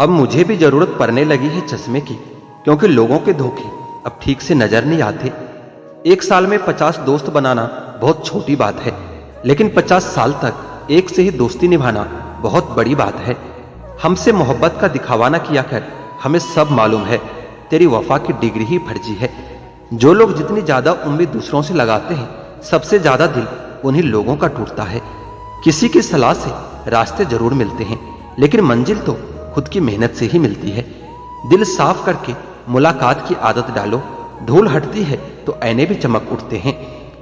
अब मुझे भी जरूरत पड़ने लगी है चश्मे की, क्योंकि लोगों के धोखे अब ठीक से नजर नहीं आते। एक साल में 50 दोस्त बनाना बहुत छोटी बात है, लेकिन 50 साल तक एक से ही दोस्ती निभाना बहुत बड़ी बात है। हमसे मोहब्बत का दिखावा न किया कर, हमें सब मालूम है तेरी वफा की डिग्री ही फर्जी है। जो लोग जितनी ज्यादा उम्मीद दूसरों से लगाते हैं, सबसे ज्यादा दिल उन्हीं लोगों का टूटता है। किसी की सलाह से रास्ते जरूर मिलते हैं, लेकिन मंजिल तो खुद की मेहनत से ही मिलती है। दिल साफ करके मुलाकात की आदत डालो, धूल हटती है तो ऐने भी चमक उठते हैं।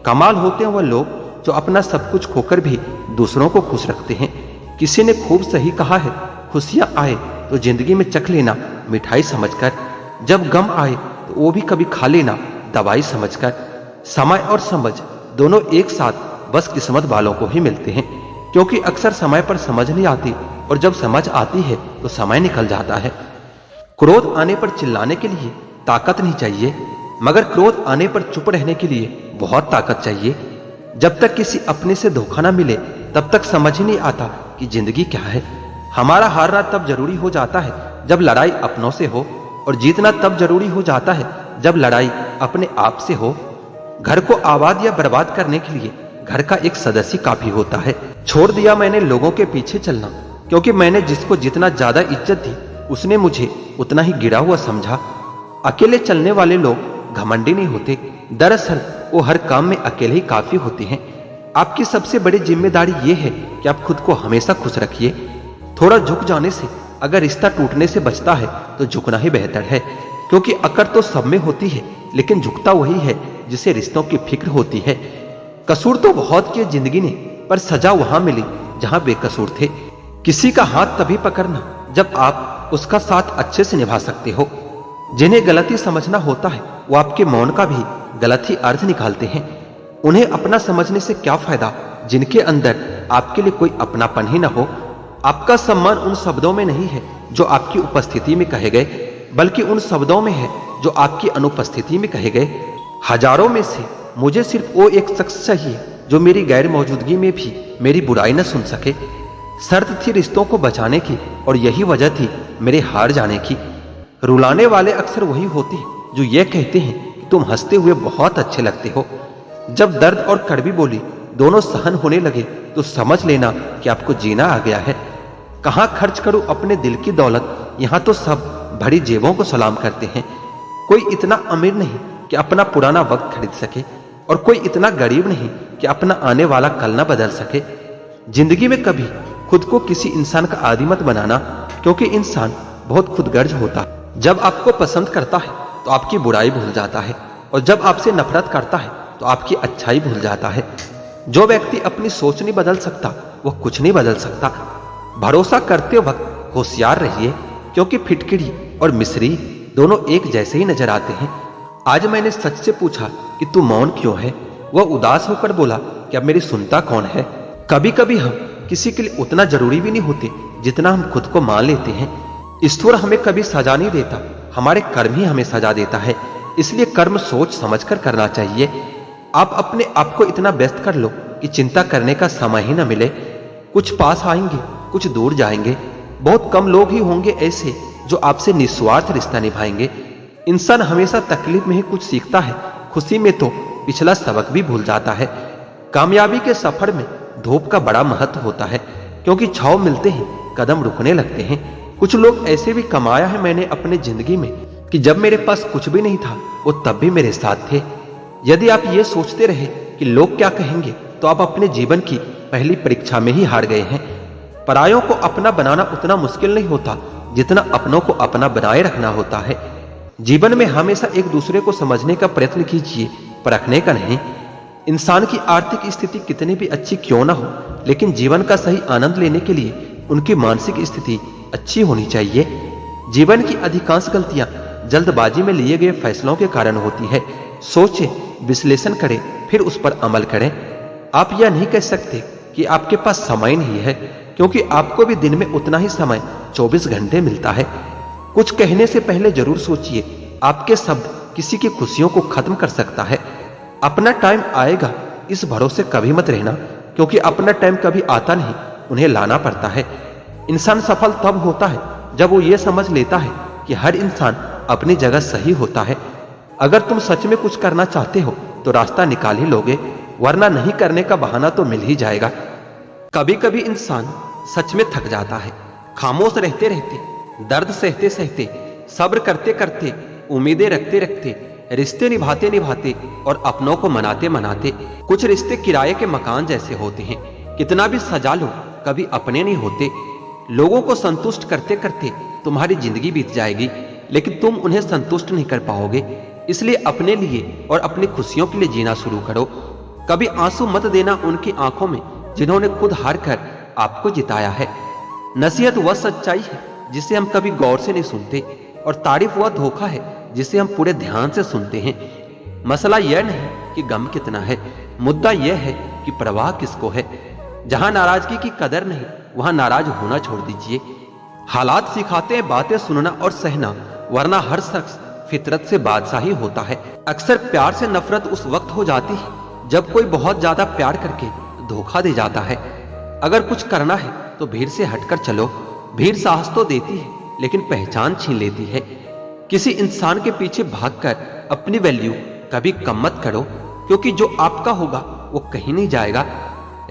कमाल होते हैं वह लोग जो अपना सब कुछ खोकर भी दूसरों को खुश रखते हैं। किसी ने खूब सही कहा है, खुशियां आए तो जिंदगी में चख लेना मिठाई समझकर, जब गम आए तो वो भी कभी खा लेना दवाई समझकर। समय और समझ दोनों एक साथ बस किस्मत वालों को ही मिलते हैं, क्योंकि अक्सर समय पर समझ नहीं आती और जब समझ आती है तो समय निकल जाता है। क्रोध आने पर चिल्लाने के लिए ताकत नहीं चाहिए, मगर क्रोध आने पर चुप रहने के लिए बहुत ताकत चाहिए। जब तक किसी अपने से धोखा ना मिले तब तक समझ ही नहीं आता कि जिंदगी क्या है। हमारा हारना तब जरूरी हो जाता है जब लड़ाई अपनों से हो, और जीतना तब जरूरी हो जाता है जब लड़ाई अपने आप से हो। घर को आबाद या बर्बाद करने के लिए घर का एक सदस्य काफी होता है। छोड़ दिया मैंने लोगों के पीछे चलना, क्योंकि मैंने जिसको जितना ज्यादा इज्जत दी उसने मुझे उतना ही गिरा हुआ समझा। अकेले चलने वाले लोग घमंडी नहीं होते, दरअसल वो हर काम में अकेले ही काफी होते हैं। आपकी सबसे बड़ी जिम्मेदारी ये है कि आप खुद को हमेशा खुश रखिए। थोड़ा झुक जाने से अगर रिश्ता टूटने से बचता है तो झुकना ही बेहतर है, क्योंकि अकड़ तो सब में होती है, लेकिन झुकता वही है जिसे रिश्तों की फिक्र होती है। कसूर तो बहुत किए जिंदगी ने, पर सजा वहां मिली जहां बेकसूर थे। किसी का हाथ तभी पकड़ना जब आप उसका साथ अच्छे से निभा सकते हो। जिन्हें गलती समझना होता है वो आपके मौन का भी गलत ही अर्थ निकालते हैं। उन्हें अपना समझने से क्या फायदा जिनके अंदर आपके लिए कोई अपनापन ही ना हो। आपका सम्मान उन शब्दों में नहीं है जो आपकी उपस्थिति में कहे गए, बल्कि उन शब्दों में है जो आपकी अनुपस्थिति में कहे गए। हजारों में से मुझे सिर्फ वो एक शख्स चाहिए जो मेरी गैर मौजूदगी में भी मेरी बुराई न सुन सके। शर्त थी रिश्तों को बचाने की, और यही वजह थी मेरे हार जाने की। रुलाने वाले अक्सर वही होते हैं जो ये कहते हैं कि तुम हंसते हुए बहुत अच्छे लगते हो। जब दर्द और कड़वी बोली दोनों सहन होने लगे तो समझ लेना कि आपको जीना आ गया है। कहां खर्च करूं अपने दिल की दौलत, यहां तो सब भरी जेबों को सलाम करते हैं। कोई इतना अमीर नहीं कि अपना पुराना वक्त खरीद सके, और कोई इतना गरीब नहीं कि अपना आने वाला कल ना बदल सके। जिंदगी में कभी खुद को किसी इंसान का आदी मत बनाना, क्योंकि इंसान बहुत खुदगर्ज होता है। जब आपको पसंद करता है तो आपकी बुराई भूल जाता है, और जब आपसे नफरत करता है तो आपकी अच्छाई भूल जाता है। जो व्यक्ति अपनी सोच नहीं बदल सकता वह कुछ नहीं बदल सकता। भरोसा करते वक्त होशियार रहिए, क्योंकि फिटकिरी और मिस्री दोनों एक जैसे ही नजर आते हैं। आज मैंने सच से पूछा कि तू मौन क्यों है। वह उदास होकर बोला कि अब मेरी सुनता कौन है। कभी कभी हम किसी के लिए उतना जरूरी भी नहीं होते जितना हम खुद को मान लेते हैं। ईश्वर हमें कभी सजा नहीं देता, हमारे कर्म ही हमें सजा देता है। इसलिए कर्म सोच समझकर करना चाहिए। आप अपने आप को इतना व्यस्त कर लो कि चिंता करने का समय ही न मिले। कुछ पास आएंगे, कुछ दूर जाएंगे। बहुत कम लोग ही होंगे ऐसे जो आपसे निस्वार्थ रिश्ता निभाएंगे। इंसान हमेशा तकलीफ में ही कुछ सीखता है, खुशी में तो पिछला सबक भी भूल जाता है। कामयाबी के सफर में धूप का बड़ा महत्व होता है, क्योंकि छांव मिलते ही कदम रुकने लगते हैं। कुछ लोग ऐसे भी कमाया है मैंने अपने जिंदगी में कि जब मेरे पास कुछ भी नहीं था वो तब भी मेरे साथ थे। यदि आप ये सोचते रहे कि लोग क्या कहेंगे तो आप अपने जीवन की पहली परीक्षा में ही हार गए हैं। परायों को अपना बनाना उतना मुश्किल नहीं होता जितना अपनों को अपना बनाए रखना होता है। जीवन में हमेशा एक दूसरे को समझने का प्रयत्न कीजिए, परखने का नहीं। इंसान की आर्थिक स्थिति कितनी भी अच्छी क्यों ना हो, लेकिन जीवन का सही आनंद लेने के लिए उनकी मानसिक स्थिति अच्छी होनी चाहिए। जीवन की अधिकांश गलतियां जल्दबाजी में लिए गए फैसलों के कारण होती है। सोचें, विश्लेषण करें, फिर उस पर अमल करें। आप यह नहीं कह सकते कि आपके पास समय नहीं है, क्योंकि आपको भी दिन में उतना ही समय 24 घंटे मिलता है। कुछ कहने से पहले जरूर सोचिए, आपके शब्द किसी की खुशियों को खत्म कर सकता है। अपना टाइम आएगा इस भरोसे कभी मत रहना, क्योंकि अपना टाइम कभी आता नहीं, उन्हें लाना पड़ता है। इंसान सफल तब होता है जब वो ये समझ लेता है कि हर इंसान अपनी जगह सही होता है। अगर तुम सच में कुछ करना चाहते हो तो रास्ता निकाल ही लोगे, वरना नहीं करने का बहाना तो मिल ही जाएगा। कभी कभी इंसान सच में थक जाता है, खामोश रहते रहते, दर्द सहते सहते, सब्र करते करते, उम्मीदें रखते रखते, रिश्ते निभाते निभाते और अपनों को मनाते मनाते। कुछ रिश्ते किराए के मकान जैसे होते हैं, कितना भी सजा लो कभी अपने नहीं होते। लोगों को संतुष्ट करते करते तुम्हारी जिंदगी बीत जाएगी, लेकिन तुम उन्हें संतुष्ट नहीं कर पाओगे। इसलिए अपने लिए और अपनी खुशियों के लिए जीना शुरू करो। कभी आंसू मत देना उनकी आंखों में जिन्होंने खुद हार कर आपको जिताया है। नसीहत वह सच्चाई है जिसे हम कभी गौर से नहीं सुनते, और तारीफ वह धोखा है जिसे हम पूरे ध्यान से सुनते हैं। मसला यह नहीं कि गम कितना है, मुद्दा यह है कि परवाह किसको है। जहां नाराजगी की कदर नहीं, वहां नाराज होना छोड़ दीजिए। हालात सिखाते हैं बातें सुनना और सहना, वरना हर शख्स फितरत से बादशाही होता है। अक्सर प्यार से नफरत उस वक्त हो जाती है जब कोई बहुत ज्यादा प्यार करके धोखा दे जाता है। अगर कुछ करना है तो भीड़ से हटकर चलो। भीड़ साहस तो देती है लेकिन पहचान छीन लेती है। किसी इंसान के पीछे भागकर अपनी वैल्यू कभी कम मत करो, क्योंकि जो आपका होगा वो कहीं नहीं जाएगा।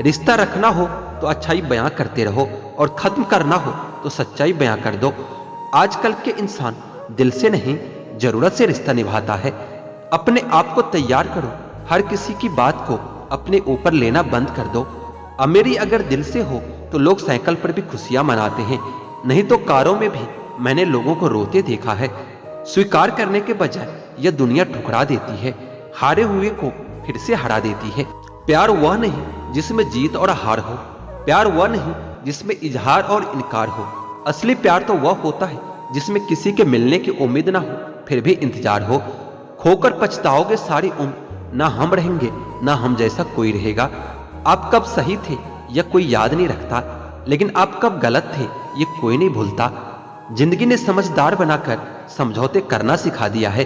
रिश्ता रखना हो तो अच्छाई बयां करते रहो, और खत्म करना हो तो सच्चाई बयां कर दो। आजकल के इंसान दिल से नहीं, जरूरत से रिश्ता निभाता है। अपने आप को तैयार करो, हर किसी की बात को अपने ऊपर लेना बंद कर दो। अमीरी अगर दिल से हो तो लोग साइकिल पर भी खुशियां मनाते हैं, नहीं तो कारों में भी मैंने लोगों को रोते देखा है। स्वीकार करने के बजाय यह दुनिया ठुकरा देती है, हारे हुए को फिर से हरा देती है। प्यार वह नहीं जिसमें जीत और हार हो, प्यार वह नहीं जिसमें इजहार और इनकार हो। असली प्यार तो वह होता है जिसमें किसी के मिलने की उम्मीद ना हो फिर भी इंतजार हो। खोकर पछताओगे सारी उम्र, ना हम रहेंगे ना हम जैसा कोई रहेगा। आप कब सही थे यह कोई याद नहीं रखता, लेकिन आप कब गलत थे ये कोई नहीं भूलता। जिंदगी ने समझदार बनाकर समझौते करना सिखा दिया है।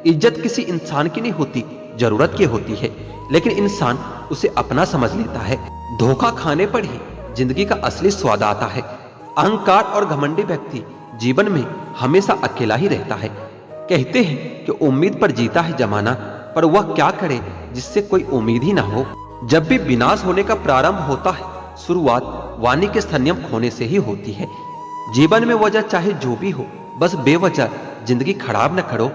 इज्जत किसी इंसान की नहीं होती, जरूरत की होती है, लेकिन इंसान उसे अपना समझ लेता है। धोखा खाने पर ही जिंदगी का असली स्वाद आता है। अहंकार और घमंडी व्यक्ति जीवन में हमेशा अकेला ही रहता है। कहते हैं कि उम्मीद पर जीता है जमाना, पर वह क्या करे जिससे कोई उम्मीद ही ना हो। जब भी विनाश होने का प्रारंभ होता है, शुरुआत वाणी के संयम खोने से ही होती है। जीवन में वजह चाहे जो भी हो, बस बेवजह जिंदगी खराब न करो।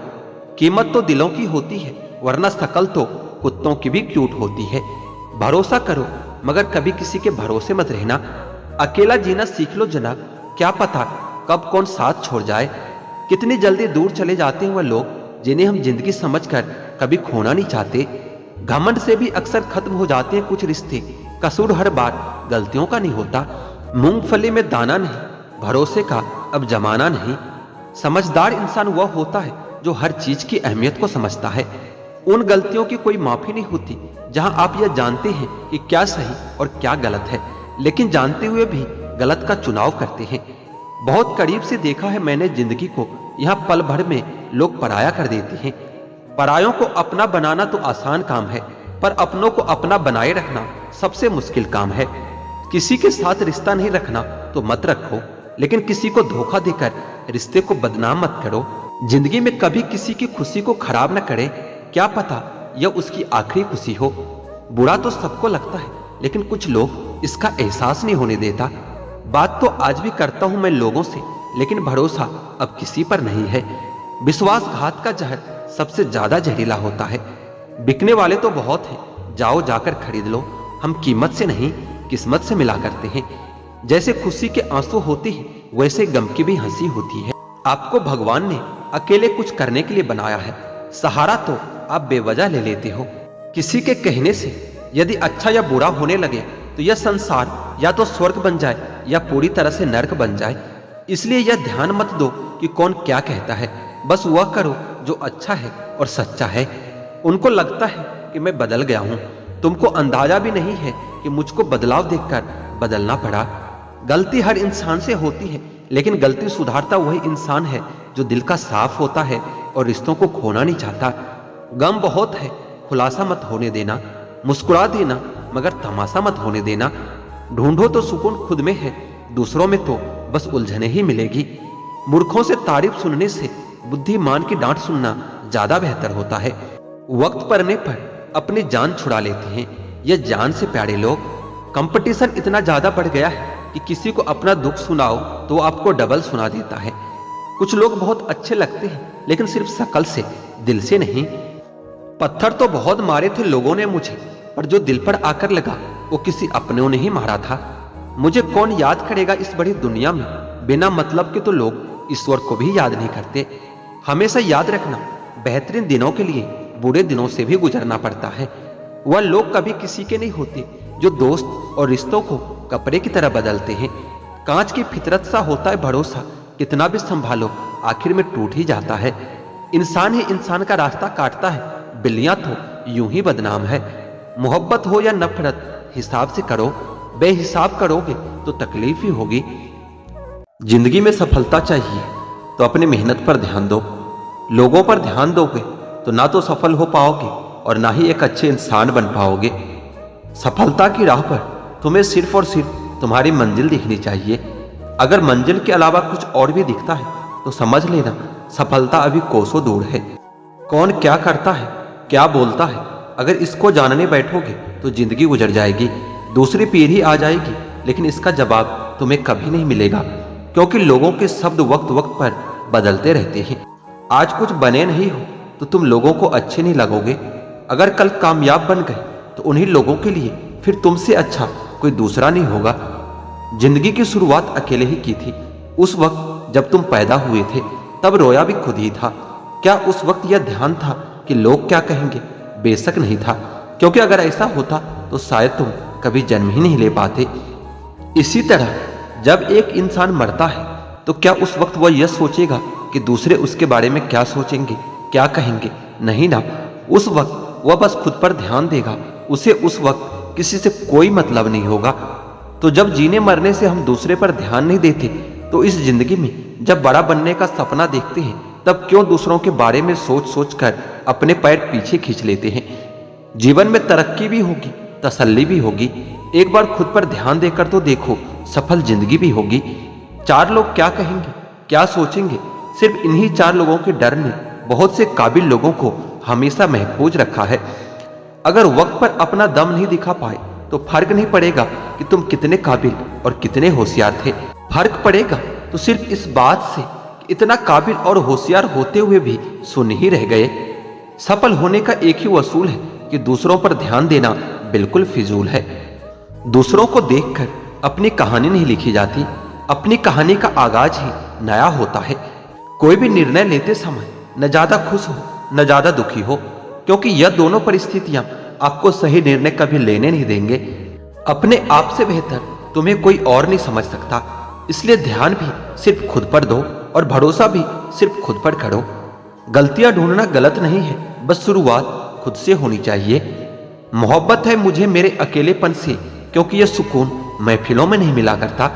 कीमत तो दिलों की होती है, वरना शकल तो कुत्तों की भी क्यूट होती है। भरोसा करो मगर कभी किसी के भरोसे मत रहना। अकेला जीना सीख लो जना, क्या पता कब कौन साथ छोड़ जाए। कितनी जल्दी दूर चले जाते हैं वह लोग जिन्हें हम जिंदगी समझकर कभी खोना नहीं चाहते। घमंड से भी अक्सर खत्म हो जाते हैं कुछ रिश्ते। कसूर हर बार गलतियों का नहीं होता। मूंगफली में दाना नहीं, भरोसे का अब जमाना नहीं। समझदार इंसान वह होता है जो हर चीज की अहमियत को समझता है। उन गलतियों की कोई माफी नहीं होती जहां आप यह जानते हैं कि क्या सही और क्या गलत है, लेकिन जानते हुए भी गलत का चुनाव करते हैं। बहुत करीब से देखा है मैंने जिंदगी को, यहाँ पल भर में लोग पराया कर देते हैं। परायों को अपना बनाना तो आसान काम है, पर अपनों को अपना बनाए रखना सबसे मुश्किल काम है। किसी के साथ रिश्ता नहीं रखना तो मत रखो, लेकिन किसी को धोखा देकर रिश्ते को बदनाम मत करो। जिंदगी में कभी किसी की खुशी को खराब न करे, क्या पता यह उसकी आखिरी खुशी हो। बुरा तो सबको लगता है, लेकिन कुछ लोग इसका एहसास नहीं होने देता। बात तो आज भी करता हूं मैं लोगों से, लेकिन भरोसा अब किसी पर नहीं है। विश्वासघात का जहर सबसे ज्यादा जहरीला होता है। बिकने वाले तो बहुत हैं, जाओ जाकर खरीद लो। हम कीमत से नहीं किस्मत से मिला करते हैं। जैसे खुशी के आंसू होते हैं, वैसे गम की भी हंसी होती है। आपको भगवान ने अकेले कुछ करने के लिए बनाया है, सहारा तो आप बेवजह ले लेते हो। किसी के कहने से यदि अच्छा या बुरा होने लगे तो यह संसार या तो स्वर्ग बन जाए या पूरी तरह से नर्क बन जाए। इसलिए यह ध्यान मत दो कि कौन क्या कहता है, बस वह करो जो अच्छा है और सच्चा है। उनको लगता है कि मैं बदल गया हूं, तुमको अंदाजा भी नहीं है कि मुझको बदलाव देखकर बदलना पड़ा। गलती हर इंसान से होती है, लेकिन गलती सुधारता वही इंसान है जो दिल का साफ होता है और रिश्तों को खोना नहीं चाहता। गम बहुत है, खुलासा मत होने देना। मुस्कुरा देना मगर तमाशा मत होने देना। ढूंढो तो सुकून खुद में है, दूसरों में तो बस उलझने ही मिलेगी। मूर्खों से तारीफ सुनने से बुद्धिमान की डांट सुनना ज्यादा बेहतर होता है। वक्त पड़ने पर अपनी जान छुड़ा लेते हैं ये जान से प्यारे लोग। कंपटीशन इतना ज्यादा बढ़ गया है कि किसी को अपना दुख सुनाओ तो आपको डबल सुना देता है। कुछ लोग बहुत अच्छे लगते हैं लेकिन सिर्फ शकल से, दिल से नहीं। पत्थर तो बहुत मारे थे लोगों ने मुझे, पर जो दिल पर आकर लगा वो किसी अपनों ने ही मारा था। मुझे कौन याद करेगा इस बड़ी दुनिया में, बिना मतलब के तो लोग ईश्वर को भी याद नहीं करते। हमेशा याद रखना, बेहतरीन दिनों के लिए बुरे दिनों से भी गुजरना पड़ता है। वह लोग कभी किसी के नहीं होते जो दोस्त और रिश्तों को कपड़े की तरह बदलते हैं। कांच की फितरत सा होता है भरोसा, कितना भी संभालो आखिर में टूट ही जाता है। इंसान ही इंसान का रास्ता काटता है, बिल्लियां तो यूं ही बदनाम है। मोहब्बत हो या नफरत हिसाब से करो, बेहिसाब करोगे तो तकलीफ ही होगी। जिंदगी में सफलता चाहिए तो अपनी मेहनत पर ध्यान दो। लोगों पर ध्यान दोगे तो ना तो सफल हो पाओगे और ना ही एक अच्छे इंसान बन पाओगे। सफलता की राह पर तुम्हें सिर्फ और सिर्फ तुम्हारी मंजिल दिखनी चाहिए। अगर मंजिल के अलावा कुछ और भी दिखता है तो समझ लेना सफलता अभी कोसों दूर है। कौन क्या करता है, क्या बोलता है, अगर इसको जानने बैठोगे तो जिंदगी गुजर जाएगी, दूसरी पीढ़ी आ जाएगी, लेकिन इसका जवाब तुम्हें कभी नहीं मिलेगा। क्योंकि लोगों के शब्द वक्त वक्त पर बदलते रहते हैं। आज कुछ बने नहीं हो तो तुम लोगों को अच्छे नहीं लगोगे। अगर कल कामयाब बन गए तो उन्हीं लोगों के लिए फिर तुमसे अच्छा कोई दूसरा नहीं होगा। जिंदगी की शुरुआत अकेले ही की थी। उस वक्त जब तुम पैदा हुए थे तब रोया भी खुद ही था। क्या उस वक्त यह ध्यान था कि लोग क्या कहेंगे? बेशक नहीं था, क्योंकि अगर ऐसा होता तो शायद तुम कभी जन्म ही नहीं ले पाते। इसी तरह जब एक इंसान मरता है तो क्या उस वक्त वह यह सोचेगा कि दूसरे उसके बारे में क्या सोचेंगे, क्या कहेंगे? नहीं ना, उस वक्त वह बस खुद पर ध्यान देगा। उसे उस वक्त किसी से कोई मतलब नहीं होगा। तो जब जीने मरने से हम दूसरे पर ध्यान नहीं देते तो इस जिंदगी में जब बड़ा बनने का सपना देखते हैं तब क्यों दूसरों के बारे में सोच सोच कर अपने पैर पीछे खींच लेते हैं। जीवन में तरक्की भी होगी, तसल्ली भी होगी। एक बार खुद पर ध्यान देकर तो देखो, सफल जिंदगी भी होगी। चार लोग क्या कहेंगे, क्या सोचेंगे, सिर्फ इन्हीं चार लोगों के डर ने बहुत से काबिल लोगों को हमेशा महफूज रखा है। अगर वक्त पर अपना दम नहीं दिखा पाए तो फर्क नहीं पड़ेगा कि तुम कितने काबिल और कितने होशियार थे। फर्क पड़ेगा तो सिर्फ इस बात से कि इतना काबिल और होशियार होते हुए भी सुन ही रह गए। सफल होने का एक ही वसूल है कि दूसरों पर ध्यान देना बिल्कुल फिजूल है। दूसरों को देखकर अपनी कहानी नहीं लिखी जाती, अपनी कहानी का आगाज ही नया होता है। कोई भी निर्णय लेते समय न ज्यादा खुश हो न ज्यादा दुखी हो, क्योंकि यह दोनों परिस्थितियां आपको सही निर्णय कभी लेने नहीं देंगे। अपने आप से बेहतर तुम्हें कोई और नहीं समझ सकता, इसलिए ध्यान भी सिर्फ खुद पर दो और भरोसा भी सिर्फ खुद पर करो। गलतियां ढूंढना गलत नहीं है, बस शुरुआत खुद से होनी चाहिए। मोहब्बत है मुझे मेरे अकेलेपन से, क्योंकि यह सुकून महफिलों में नहीं मिला करता।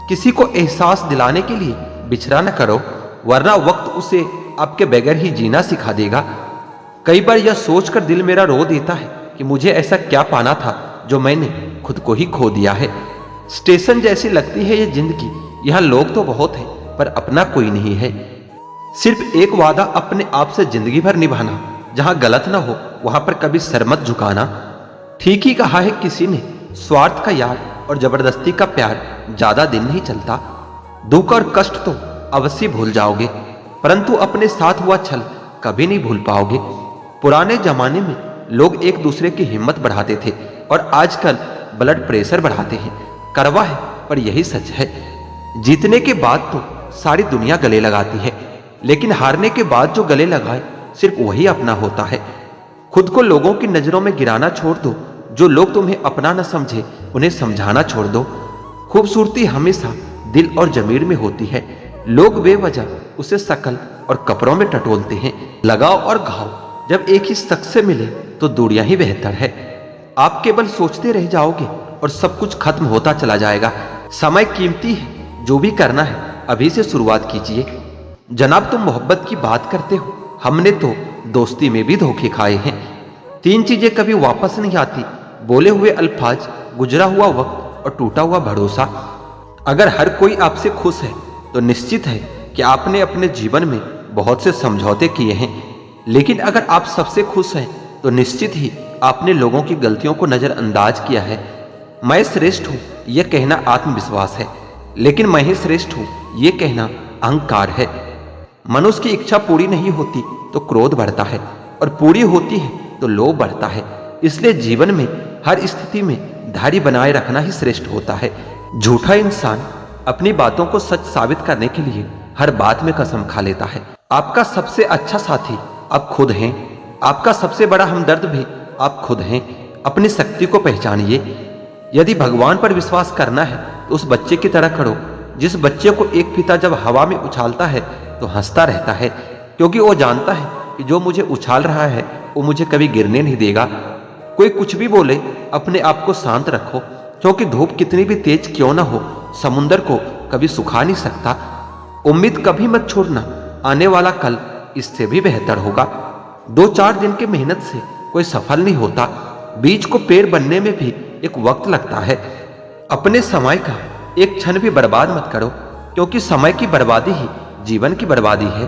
किसी को एहसास दिलाने के लिए बिछड़ा न करो, वरना वक्त उसे आपके बगैर ही जीना सिखा देगा। कई बार यह सोचकर दिल मेरा रो देता है कि मुझे ऐसा क्या पाना था जो मैंने खुद को ही खो दिया है। स्टेशन जैसी लगती है ये जिंदगी, यहाँ लोग तो बहुत हैं पर अपना कोई नहीं है। सिर्फ एक वादा अपने आप से जिंदगी भर निभाना, जहां गलत ना हो वहां पर कभी सर मत झुकाना। ठीक ही कहा है किसी ने, स्वार्थ का यार और जबरदस्ती का प्यार ज्यादा दिन नहीं चलता। दुख और कष्ट तो अवश्य भूल जाओगे, परंतु अपने साथ हुआ छल कभी नहीं भूल पाओगे। पुराने जमाने में लोग एक दूसरे की हिम्मत बढ़ाते थे और आजकल ब्लड प्रेशर बढ़ाते हैं। कड़वा है पर यही सच है। जीतने के बाद तो सारी दुनिया गले लगाती है, लेकिन हारने के बाद जो गले लगाए सिर्फ वही अपना होता है। खुद को लोगों की नजरों में गिराना छोड़ दो। जो लोग तुम्हें अपना न समझे उन्हें समझाना छोड़ दो। खूबसूरती हमेशा दिल और जमीर में होती है। लोग बेवजह उसे शकल और कपड़ों में टटोलते हैं। लगाव और घाव जब एक ही शख्स से मिले तो दूरियां ही बेहतर है। आप केवल सोचते रह जाओगे और सब कुछ खत्म होता चला जाएगा। समय कीमती है, जो भी करना है अभी से शुरुआत कीजिए। जनाब, तुम मोहब्बत की बात करते हो, हमने तो दोस्ती में भी धोखे खाए हैं। 3 चीजें कभी वापस नहीं आती, बोले हुए अल्फाज, गुजरा हुआ वक्त और टूटा हुआ भरोसा। अगर हर कोई आपसे खुश है तो निश्चित है कि आपने अपने जीवन में बहुत से समझौते किए हैं, लेकिन अगर आप सबसे खुश हैं तो निश्चित ही आपने लोगों की गलतियों को नजरअंदाज किया है। मैं श्रेष्ठ हूं यह कहना आत्मविश्वास है, लेकिन मैं ही श्रेष्ठ हूं यह कहना अहंकार है। मनुष्य की इच्छा पूरी नहीं होती तो क्रोध बढ़ता है, और पूरी होती है तो लोभ बढ़ता है। इसलिए जीवन में हर स्थिति में धैर्य बनाए रखना ही श्रेष्ठ होता है। झूठा इंसान अपनी बातों को सच साबित करने के लिए हर बात में कसम खा लेता है। आपका सबसे अच्छा साथी आप खुद हैं। आपका सबसे बड़ा हमदर्द भी आप खुद हैं। अपनी शक्ति को पहचानिए। यदि भगवान पर विश्वास करना है तो उस बच्चे की तरह करो जिस बच्चे को एक पिता जब हवा में उछालता है तो हंसता रहता है, क्योंकि वो जानता है कि जो मुझे उछाल रहा है वो मुझे कभी गिरने नहीं देगा। कोई कुछ भी बोले, अपने आप को शांत रखो, क्योंकि धूप कितनी भी तेज क्यों ना हो समुंदर को कभी सुखा नहीं सकता। उम्मीद कभी मत छोड़ना, आने वाला कल इससे भी बेहतर होगा। 2-4 दिन की मेहनत से कोई सफल नहीं होता। बीज को पेड़ बनने में भी एक वक्त लगता है। अपने समय का एक क्षण भी बर्बाद मत करो, क्योंकि समय की बर्बादी ही जीवन की बर्बादी है।